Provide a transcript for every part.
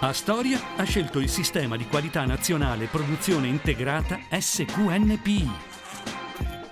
Astoria ha scelto il sistema di qualità nazionale produzione integrata SQNPI.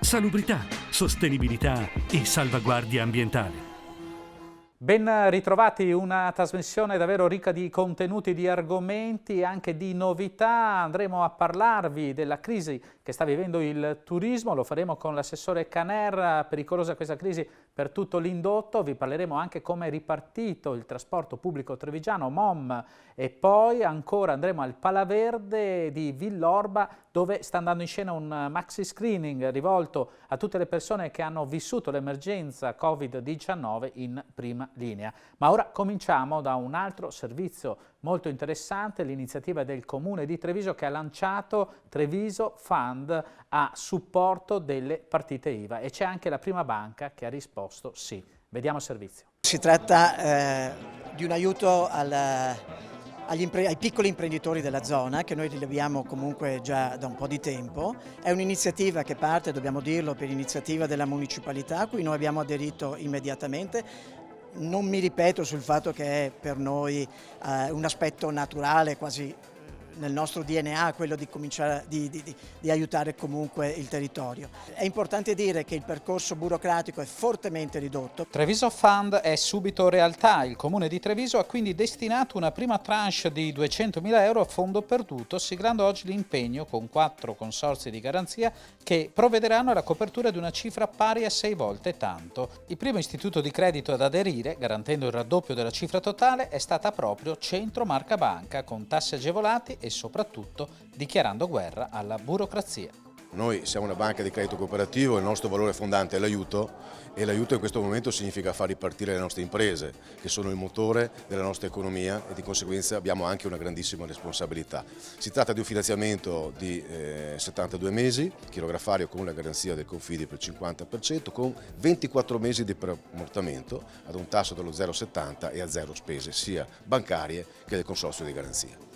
Salubrità, sostenibilità e salvaguardia ambientale. Ben ritrovati, una trasmissione davvero ricca di contenuti, di argomenti e anche di novità. Andremo a parlarvi della crisi che sta vivendo il turismo, lo faremo con l'assessore Caner. Pericolosa questa crisi per tutto l'indotto. Vi parleremo anche come è ripartito il trasporto pubblico trevigiano, MOM, e poi ancora andremo al Palaverde di Villorba, dove sta andando in scena un maxi screening rivolto a tutte le persone che hanno vissuto l'emergenza Covid-19 in prima linea. Ma ora cominciamo da un altro servizio molto interessante, l'iniziativa del Comune di Treviso che ha lanciato Treviso Fund a supporto delle partite IVA, e c'è anche la prima banca che ha risposto sì. Vediamo il servizio. Si tratta di un aiuto ai piccoli imprenditori della zona, che noi rileviamo comunque già da un po' di tempo. È un'iniziativa che parte, dobbiamo dirlo, per iniziativa della municipalità, a cui noi abbiamo aderito immediatamente. Non mi ripeto sul fatto che è per noi un aspetto naturale, quasi nel nostro DNA, quello di cominciare di aiutare comunque il territorio. È importante dire che il percorso burocratico è fortemente ridotto. Treviso Fund è subito realtà. Il Comune di Treviso ha quindi destinato una prima tranche di 200.000 euro a fondo perduto, siglando oggi l'impegno con 4 consorzi di garanzia che provvederanno alla copertura di una cifra pari a 6 volte tanto. Il primo istituto di credito ad aderire, garantendo il raddoppio della cifra totale, è stata proprio Centro Marca Banca, con tassi agevolati e soprattutto dichiarando guerra alla burocrazia. Noi siamo una banca di credito cooperativo, il nostro valore fondante è l'aiuto, e l'aiuto in questo momento significa far ripartire le nostre imprese, che sono il motore della nostra economia, e di conseguenza abbiamo anche una grandissima responsabilità. Si tratta di un finanziamento di 72 mesi, chirografario con una garanzia del Confidi per il 50%, con 24 mesi di preammortamento ad un tasso dello 0,70 e a zero spese, sia bancarie che del consorzio di garanzia.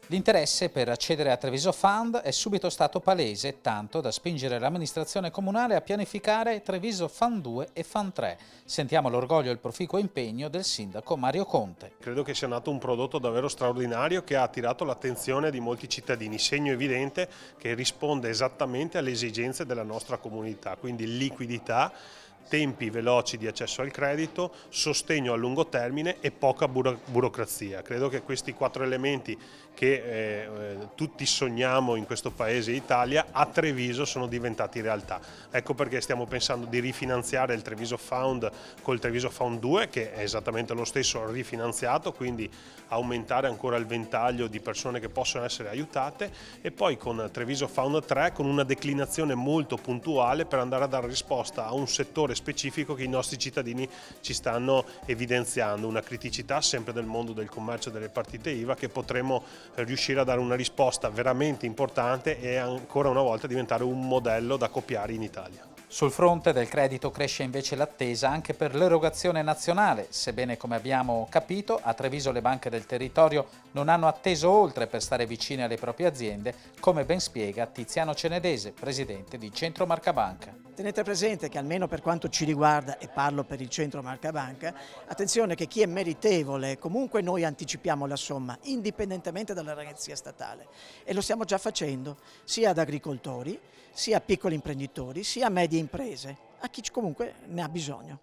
L'interesse per accedere a Treviso Fund è subito stato palese, tanto da spingere l'amministrazione comunale a pianificare Treviso Fund 2 e Fund 3. Sentiamo l'orgoglio e il proficuo impegno del sindaco Mario Conte. Credo che sia nato un prodotto davvero straordinario che ha attirato l'attenzione di molti cittadini, segno evidente che risponde esattamente alle esigenze della nostra comunità, quindi liquidità, tempi veloci di accesso al credito, sostegno a lungo termine e poca burocrazia. Credo che questi 4 elementi che tutti sogniamo in questo paese Italia, a Treviso sono diventati realtà. Ecco perché stiamo pensando di rifinanziare il Treviso Fund col Treviso Fund 2, che è esattamente lo stesso rifinanziato, quindi aumentare ancora il ventaglio di persone che possono essere aiutate, e poi con Treviso Fund 3 con una declinazione molto puntuale per andare a dare risposta a un settore specifico che i nostri cittadini ci stanno evidenziando, una criticità sempre del mondo del commercio e delle partite IVA, che potremo riuscire a dare una risposta veramente importante e ancora una volta diventare un modello da copiare in Italia. Sul fronte del credito cresce invece l'attesa anche per l'erogazione nazionale, sebbene, come abbiamo capito, a Treviso le banche del territorio non hanno atteso oltre per stare vicine alle proprie aziende, come ben spiega Tiziano Cenedese, presidente di Centro Marca Banca. Tenete presente che almeno per quanto ci riguarda, e parlo per il Centro Marca Banca, attenzione che chi è meritevole, comunque noi anticipiamo la somma indipendentemente dalla garanzia statale, e lo stiamo già facendo sia ad agricoltori, sia a piccoli imprenditori, sia a medie imprese, a chi comunque ne ha bisogno.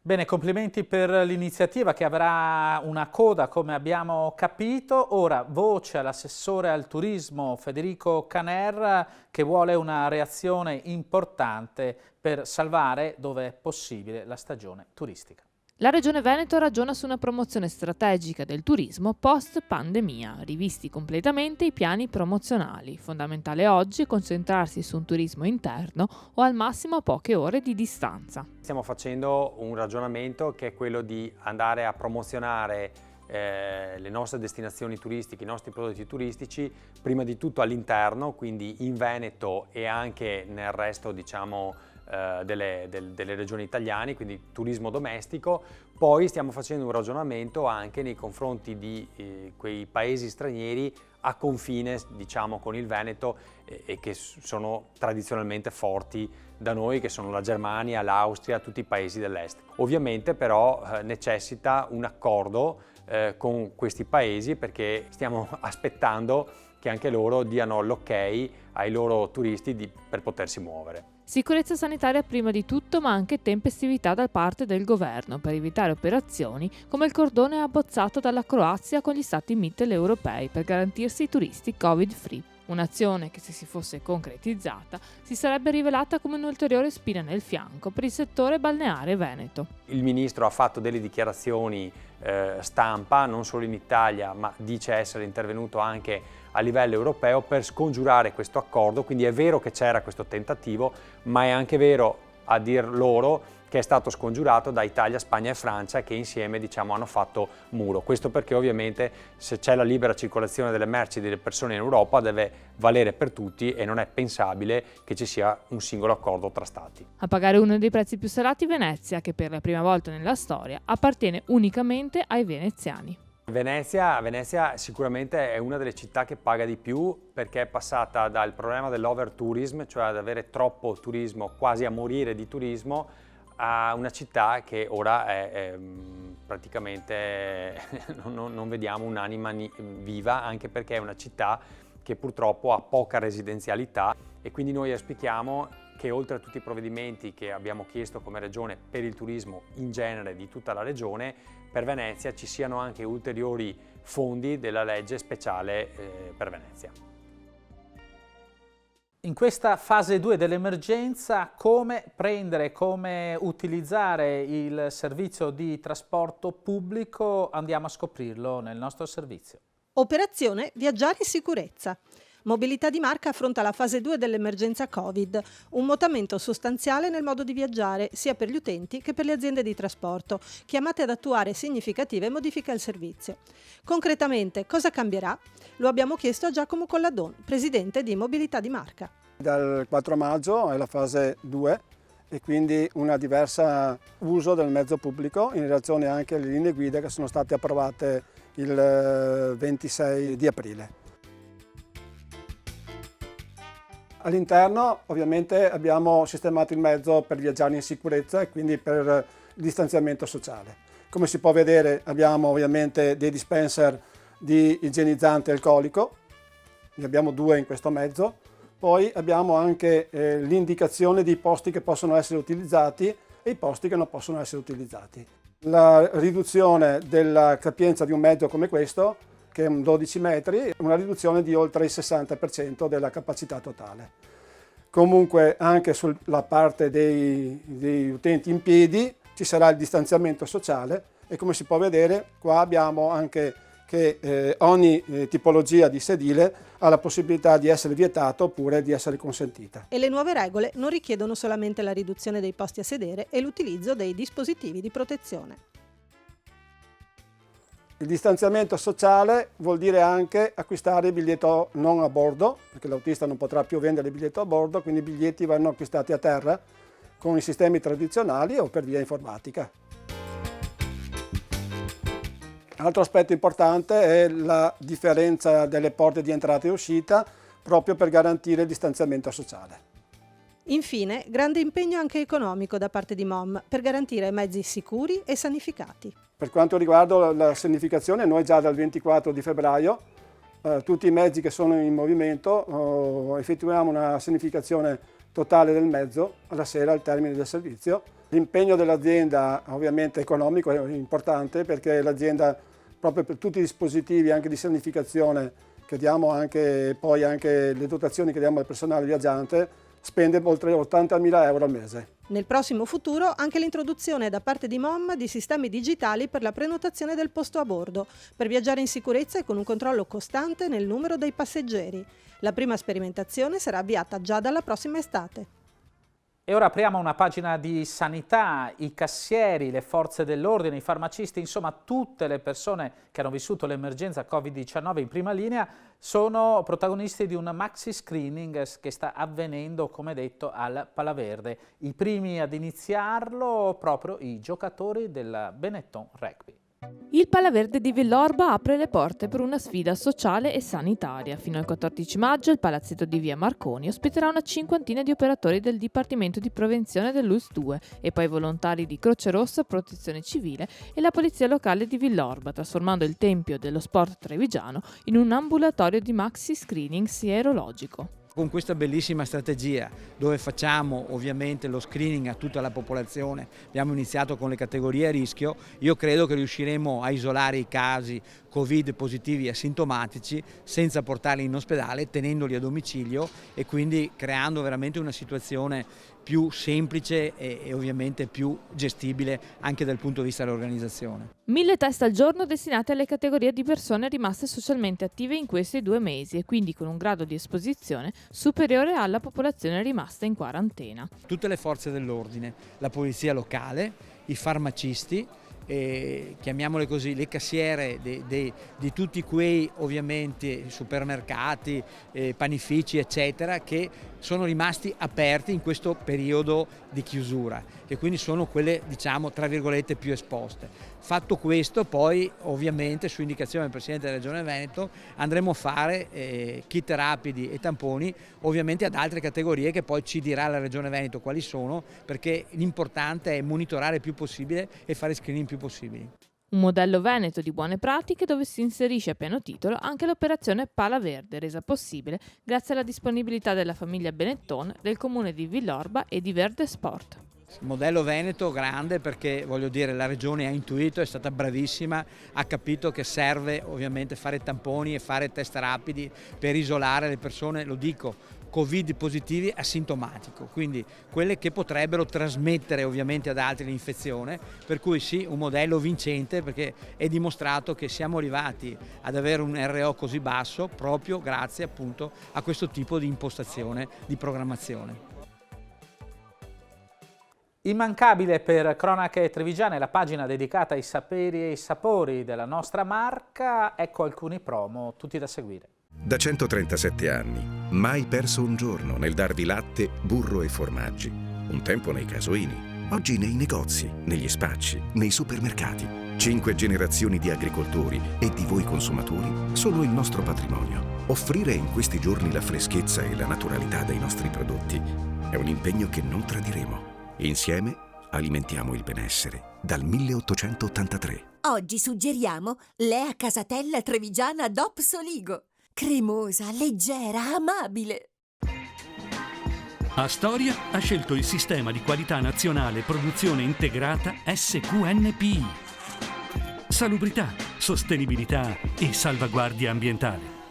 Bene, complimenti per l'iniziativa che avrà una coda, come abbiamo capito. Ora voce all'assessore al turismo Federico Caner, che vuole una reazione importante per salvare, dove è possibile, la stagione turistica. La Regione Veneto ragiona su una promozione strategica del turismo post-pandemia, rivisti completamente i piani promozionali. Fondamentale oggi concentrarsi su un turismo interno o al massimo a poche ore di distanza. Stiamo facendo un ragionamento che è quello di andare a promozionare le nostre destinazioni turistiche, i nostri prodotti turistici, prima di tutto all'interno, quindi in Veneto e anche nel resto, diciamo, delle regioni italiane, quindi turismo domestico. Poi stiamo facendo un ragionamento anche nei confronti di quei paesi stranieri a confine, diciamo, con il Veneto e che sono tradizionalmente forti da noi, che sono la Germania, l'Austria, tutti i paesi dell'est. Ovviamente però necessita un accordo con questi paesi, perché stiamo aspettando che anche loro diano l'ok ai loro turisti per potersi muovere. Sicurezza sanitaria prima di tutto, ma anche tempestività da parte del governo per evitare operazioni come il cordone abbozzato dalla Croazia con gli stati mitteleuropei per garantirsi i turisti Covid-free. Un'azione che, se si fosse concretizzata, si sarebbe rivelata come un'ulteriore spina nel fianco per il settore balneare veneto. Il ministro ha fatto delle dichiarazioni stampa, non solo in Italia, ma dice essere intervenuto anche a livello europeo per scongiurare questo accordo, quindi è vero che c'era questo tentativo, ma è anche vero, a dir loro, che è stato scongiurato da Italia, Spagna e Francia, che insieme hanno fatto muro. Questo perché ovviamente se c'è la libera circolazione delle merci e delle persone in Europa deve valere per tutti e non è pensabile che ci sia un singolo accordo tra stati. A pagare uno dei prezzi più salati Venezia, che per la prima volta nella storia appartiene unicamente ai veneziani. Venezia sicuramente è una delle città che paga di più, perché è passata dal problema dell'overtourism, cioè ad avere troppo turismo, quasi a morire di turismo, a una città che ora è praticamente non vediamo un'anima viva, anche perché è una città che purtroppo ha poca residenzialità, e quindi noi auspichiamo che, oltre a tutti i provvedimenti che abbiamo chiesto come Regione per il turismo in genere di tutta la Regione, per Venezia ci siano anche ulteriori fondi della legge speciale per Venezia. In questa fase 2 dell'emergenza, come prendere, come utilizzare il servizio di trasporto pubblico? Andiamo a scoprirlo nel nostro servizio. Operazione Viaggiare in sicurezza. Mobilità di Marca affronta la fase 2 dell'emergenza Covid, un mutamento sostanziale nel modo di viaggiare sia per gli utenti che per le aziende di trasporto, chiamate ad attuare significative modifiche al servizio. Concretamente, cosa cambierà? Lo abbiamo chiesto a Giacomo Colladon, presidente di Mobilità di Marca. Dal 4 maggio è la fase 2 e quindi un diverso uso del mezzo pubblico in relazione anche alle linee guida che sono state approvate il 26 di aprile. All'interno ovviamente abbiamo sistemato il mezzo per viaggiare in sicurezza e quindi per il distanziamento sociale. Come si può vedere abbiamo ovviamente dei dispenser di igienizzante alcolico, ne abbiamo 2 in questo mezzo, poi abbiamo anche l'indicazione di posti che possono essere utilizzati e i posti che non possono essere utilizzati. La riduzione della capienza di un mezzo come questo, che è un 12 metri, una riduzione di oltre il 60% della capacità totale. Comunque anche sulla parte dei utenti in piedi ci sarà il distanziamento sociale e, come si può vedere, qua abbiamo anche che ogni tipologia di sedile ha la possibilità di essere vietata oppure di essere consentita. E le nuove regole non richiedono solamente la riduzione dei posti a sedere e l'utilizzo dei dispositivi di protezione. Il distanziamento sociale vuol dire anche acquistare il biglietto non a bordo, perché l'autista non potrà più vendere il biglietto a bordo, quindi i biglietti vanno acquistati a terra con i sistemi tradizionali o per via informatica. Altro aspetto importante è la differenza delle porte di entrata e uscita, proprio per garantire il distanziamento sociale. Infine, grande impegno anche economico da parte di MOM per garantire mezzi sicuri e sanificati. Per quanto riguarda la sanificazione, noi già dal 24 di febbraio tutti i mezzi che sono in movimento effettuiamo una sanificazione totale del mezzo alla sera al termine del servizio. L'impegno dell'azienda ovviamente economico è importante, perché l'azienda, proprio per tutti i dispositivi anche di sanificazione che diamo, anche le dotazioni che diamo al personale viaggiante, spende oltre 80.000 euro al mese. Nel prossimo futuro anche l'introduzione da parte di MOM di sistemi digitali per la prenotazione del posto a bordo, per viaggiare in sicurezza e con un controllo costante nel numero dei passeggeri. La prima sperimentazione sarà avviata già dalla prossima estate. E ora apriamo una pagina di sanità. I cassieri, le forze dell'ordine, i farmacisti, insomma tutte le persone che hanno vissuto l'emergenza Covid-19 in prima linea sono protagonisti di un maxi screening che sta avvenendo, come detto, al Palaverde. I primi ad iniziarlo proprio i giocatori del Benetton Rugby. Il Palaverde di Villorba apre le porte per una sfida sociale e sanitaria. Fino al 14 maggio il palazzetto di Via Marconi ospiterà una cinquantina di operatori del Dipartimento di Prevenzione dell'ULSS 2 e poi volontari di Croce Rossa, Protezione Civile e la Polizia Locale di Villorba, trasformando il Tempio dello Sport Trevigiano in un ambulatorio di maxi screening sierologico. Con questa bellissima strategia dove facciamo ovviamente lo screening a tutta la popolazione, abbiamo iniziato con le categorie a rischio, io credo che riusciremo a isolare i casi Covid positivi asintomatici senza portarli in ospedale, tenendoli a domicilio e quindi creando veramente una situazione più semplice e ovviamente più gestibile anche dal punto di vista dell'organizzazione. 1000 test al giorno destinati alle categorie di persone rimaste socialmente attive in questi 2 mesi e quindi con un grado di esposizione superiore alla popolazione rimasta in quarantena. Tutte le forze dell'ordine, la polizia locale, i farmacisti, chiamiamole così, le cassiere di tutti quei ovviamente supermercati, panifici eccetera che sono rimasti aperti in questo periodo di chiusura e quindi sono quelle diciamo tra virgolette più esposte. Fatto questo poi ovviamente su indicazione del Presidente della Regione Veneto andremo a fare kit rapidi e tamponi ovviamente ad altre categorie che poi ci dirà la Regione Veneto quali sono, perché l'importante è monitorare il più possibile e fare screening più possibili. Un modello veneto di buone pratiche dove si inserisce a pieno titolo anche l'operazione Palaverde, resa possibile grazie alla disponibilità della famiglia Benetton, del comune di Villorba e di Verde Sport. Modello veneto grande perché voglio dire la regione ha intuito, è stata bravissima, ha capito che serve ovviamente fare tamponi e fare test rapidi per isolare le persone, lo dico, Covid positivi asintomatico, quindi quelle che potrebbero trasmettere ovviamente ad altri l'infezione, per cui sì, un modello vincente perché è dimostrato che siamo arrivati ad avere un RO così basso proprio grazie appunto a questo tipo di impostazione di programmazione. Immancabile per Cronache Trevigiane la pagina dedicata ai saperi e ai sapori della nostra marca, ecco alcuni promo, tutti da seguire. Da 137 anni, mai perso un giorno nel darvi latte, burro e formaggi. Un tempo nei casoini, oggi nei negozi, negli spacci, nei supermercati. 5 generazioni di agricoltori e di voi consumatori sono il nostro patrimonio. Offrire in questi giorni la freschezza e la naturalità dei nostri prodotti è un impegno che non tradiremo. Insieme alimentiamo il benessere dal 1883. Oggi suggeriamo Lea Casatella Trevigiana DOP Soligo. Cremosa, leggera, amabile. Astoria ha scelto il sistema di qualità nazionale produzione integrata SQNPI. Salubrità, sostenibilità e salvaguardia ambientale.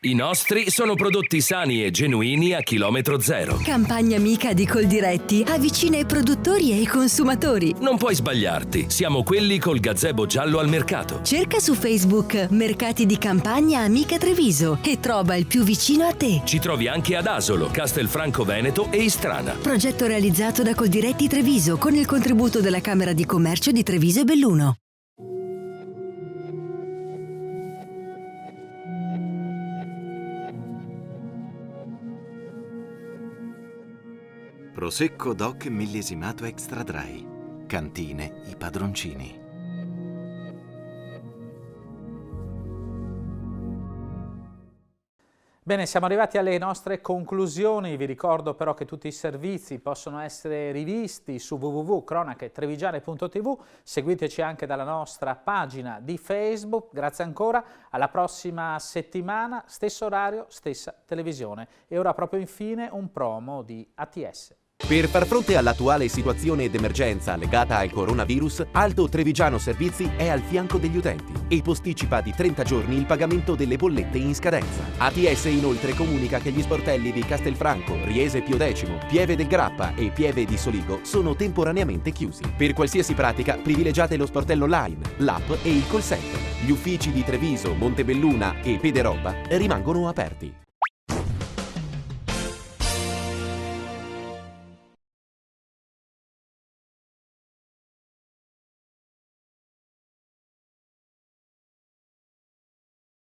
I nostri sono prodotti sani e genuini a chilometro zero. Campagna amica di Coldiretti avvicina i produttori e i consumatori. Non puoi sbagliarti, siamo quelli col gazebo giallo al mercato. Cerca su Facebook Mercati di Campagna Amica Treviso e trova il più vicino a te. Ci trovi anche ad Asolo, Castelfranco Veneto e Istrana. Progetto realizzato da Coldiretti Treviso con il contributo della Camera di Commercio di Treviso e Belluno. Prosecco DOC millesimato extra dry. Cantine I Padroncini. Bene, siamo arrivati alle nostre conclusioni. Vi ricordo però che tutti i servizi possono essere rivisti su www.cronachetrevigiane.tv. Seguiteci anche dalla nostra pagina di Facebook. Grazie ancora, alla prossima settimana, stesso orario, stessa televisione. E ora proprio infine un promo di ATS. Per far fronte all'attuale situazione d'emergenza legata al coronavirus, Alto Trevigiano Servizi è al fianco degli utenti e posticipa di 30 giorni il pagamento delle bollette in scadenza. ATS inoltre comunica che gli sportelli di Castelfranco, Riese Pio X, Pieve del Grappa e Pieve di Soligo sono temporaneamente chiusi. Per qualsiasi pratica privilegiate lo sportello online, l'app e il call center. Gli uffici di Treviso, Montebelluna e Pederobba rimangono aperti.